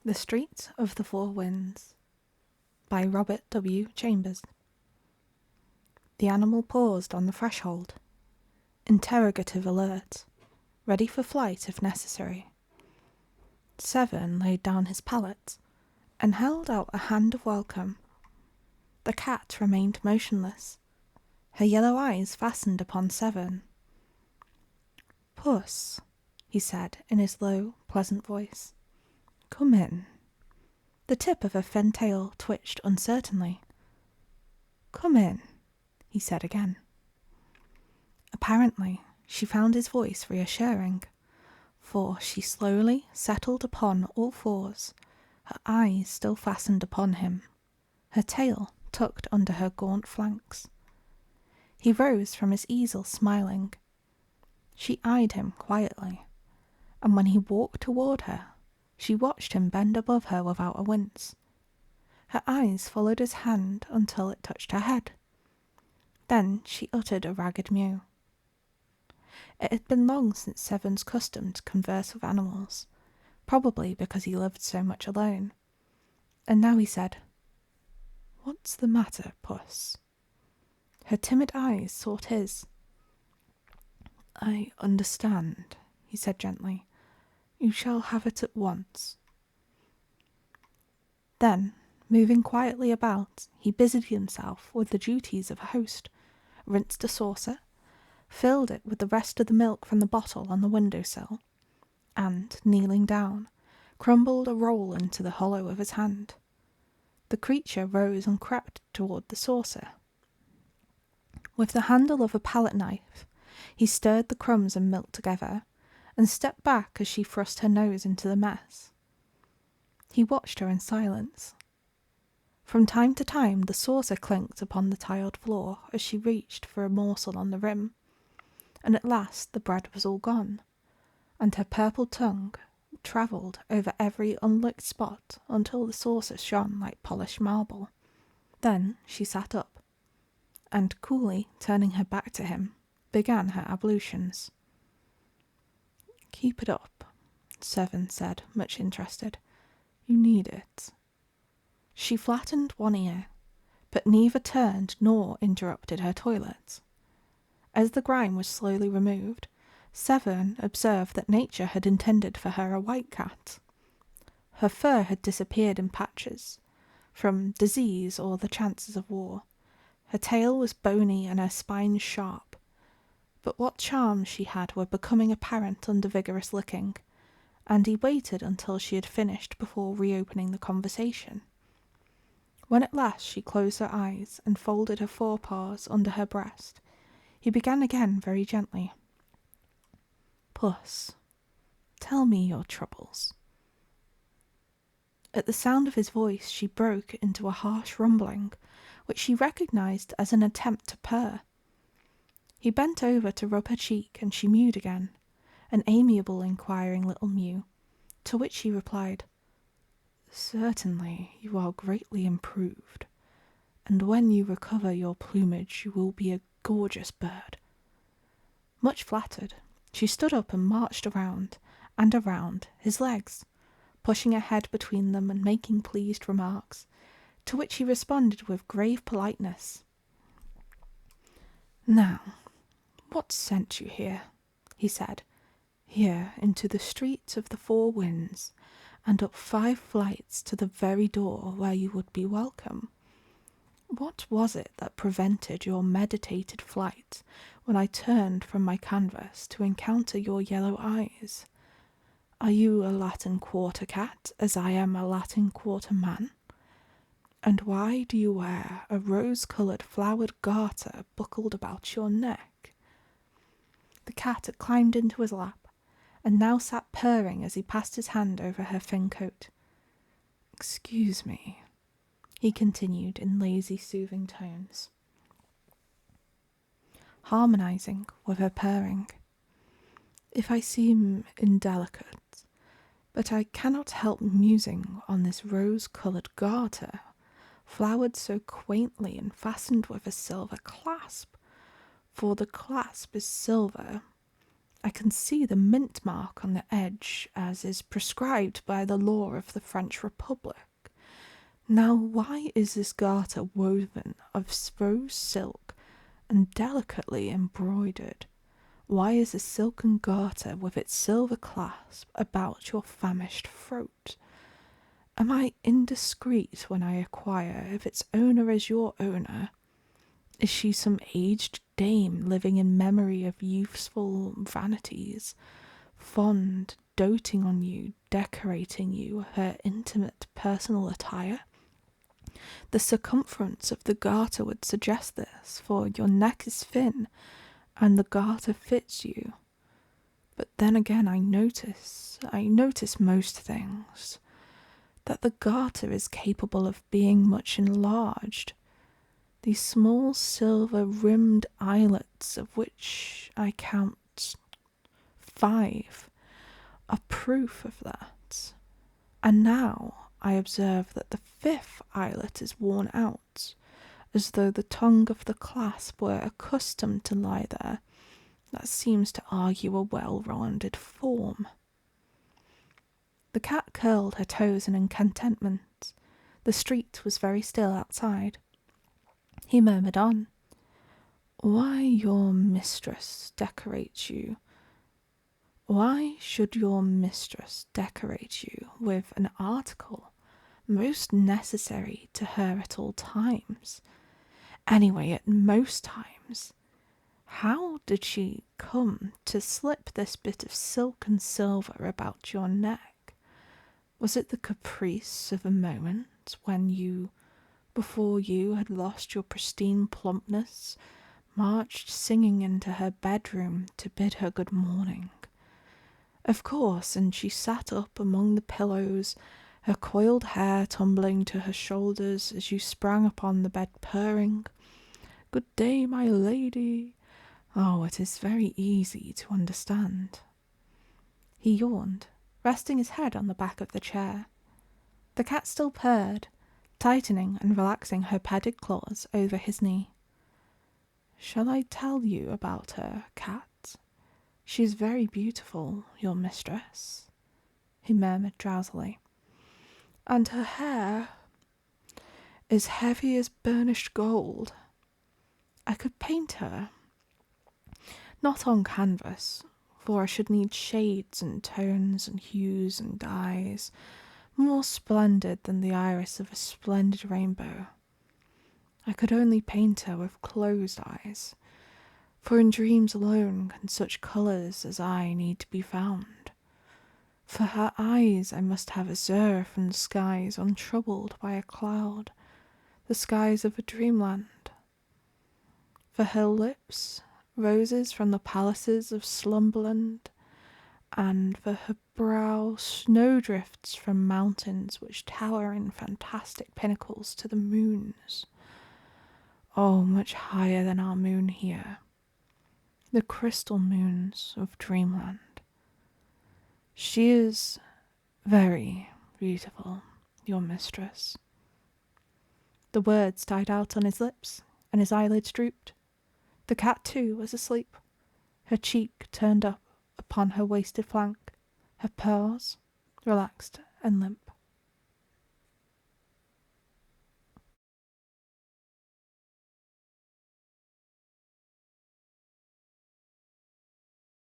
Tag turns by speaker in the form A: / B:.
A: The Street of the Four Winds by Robert W. Chambers. The animal paused on the threshold, interrogative alert, ready for flight if necessary. Severn laid down his pallet and held out a hand of welcome. The cat remained motionless, her yellow eyes fastened upon Severn. "Puss," he said in his low, pleasant voice. "Come in." The tip of her thin tail twitched uncertainly. "Come in," he said again. Apparently, she found his voice reassuring, for she slowly settled upon all fours, her eyes still fastened upon him, her tail tucked under her gaunt flanks. He rose from his easel smiling. She eyed him quietly, and when he walked toward her, she watched him bend above her without a wince. Her eyes followed his hand until it touched her head. Then she uttered a ragged mew. It had been long since Severn's custom to converse with animals, probably because he lived so much alone. And now he said, "What's the matter, Puss?" Her timid eyes sought his. "I understand," he said gently. "You shall have it at once." Then, moving quietly about, he busied himself with the duties of a host, rinsed a saucer, filled it with the rest of the milk from the bottle on the window-sill, and, kneeling down, crumbled a roll into the hollow of his hand. The creature rose and crept toward the saucer. With the handle of a palette knife, he stirred the crumbs and milk together, and stepped back as she thrust her nose into the mess. He watched her in silence. From time to time the saucer clinked upon the tiled floor as she reached for a morsel on the rim, and at last the bread was all gone, and her purple tongue travelled over every unlicked spot until the saucer shone like polished marble. Then she sat up, and coolly turning her back to him, began her ablutions. "Keep it up," Severn said, much interested. "You need it." She flattened one ear, but neither turned nor interrupted her toilet. As the grime was slowly removed, Severn observed that nature had intended for her a white cat. Her fur had disappeared in patches, from disease or the chances of war. Her tail was bony and her spine sharp, but what charms she had were becoming apparent under vigorous licking, and he waited until she had finished before reopening the conversation. When at last she closed her eyes and folded her forepaws under her breast, he began again very gently. "Puss, tell me your troubles." At the sound of his voice she broke into a harsh rumbling, which she recognized as an attempt to purr. He bent over to rub her cheek, and she mewed again, an amiable inquiring little mew, to which she replied, "Certainly you are greatly improved, and when you recover your plumage you will be a gorgeous bird." Much flattered, she stood up and marched around and around his legs, pushing her head between them and making pleased remarks, to which he responded with grave politeness. "Now, what sent you here?" he said. "Here into the Street of the Four Winds, and up 5 flights to the very door where you would be welcome. What was it that prevented your meditated flight when I turned from my canvas to encounter your yellow eyes? Are you a Latin Quarter cat, as I am a Latin Quarter man? And why do you wear a rose-coloured flowered garter buckled about your neck?" The cat had climbed into his lap, and now sat purring as he passed his hand over her thin coat. "Excuse me," he continued in lazy, soothing tones, harmonizing with her purring, "if I seem indelicate, but I cannot help musing on this rose-coloured garter, flowered so quaintly and fastened with a silver clasp, for the clasp is silver, I can see the mint mark on the edge, as is prescribed by the law of the French Republic. Now, why is this garter woven of rose silk and delicately embroidered? Why is a silken garter with its silver clasp about your famished throat? Am I indiscreet when I inquire if its owner is your owner? Is she some aged dame living in memory of youthful vanities, fond, doting on you, decorating you her intimate personal attire? The circumference of the garter would suggest this, for your neck is thin, and the garter fits you. But then again I notice most things, that the garter is capable of being much enlarged. These small silver-rimmed eyelets, of which I count 5, are proof of that. And now I observe that the 5th eyelet is worn out, as though the tongue of the clasp were accustomed to lie there. That seems to argue a well-rounded form. The cat curled her toes in contentment. The street was very still outside. He murmured on. Why your mistress decorates you? Why should your mistress decorate you with an article most necessary to her at all times? Anyway, at most times. How did she come to slip this bit of silk and silver about your neck? Was it the caprice of a moment when you, before you had lost your pristine plumpness, marched singing into her bedroom to bid her good morning? Of course, and she sat up among the pillows, her coiled hair tumbling to her shoulders as you sprang upon the bed purring, "Good day, my lady." Oh, it is very easy to understand. He yawned, resting his head on the back of the chair. The cat still purred, tightening and relaxing her padded claws over his knee. Shall I tell you about her, cat? She is very beautiful, your mistress, he murmured drowsily. And her hair is heavy as burnished gold. I could paint her. Not on canvas, for I should need shades and tones and hues and dyes, more splendid than the iris of a splendid rainbow. I could only paint her with closed eyes, for in dreams alone can such colours as I need to be found. For her eyes I must have azure from the skies untroubled by a cloud, the skies of a dreamland. For her lips, roses from the palaces of slumberland, and for her brow, snowdrifts from mountains which tower in fantastic pinnacles to the moons. Oh, much higher than our moon here, the crystal moons of dreamland. She is very beautiful, your mistress. The words died out on his lips, and his eyelids drooped. The cat, too, was asleep, her cheek turned up upon her wasted flank, her paws relaxed and limp.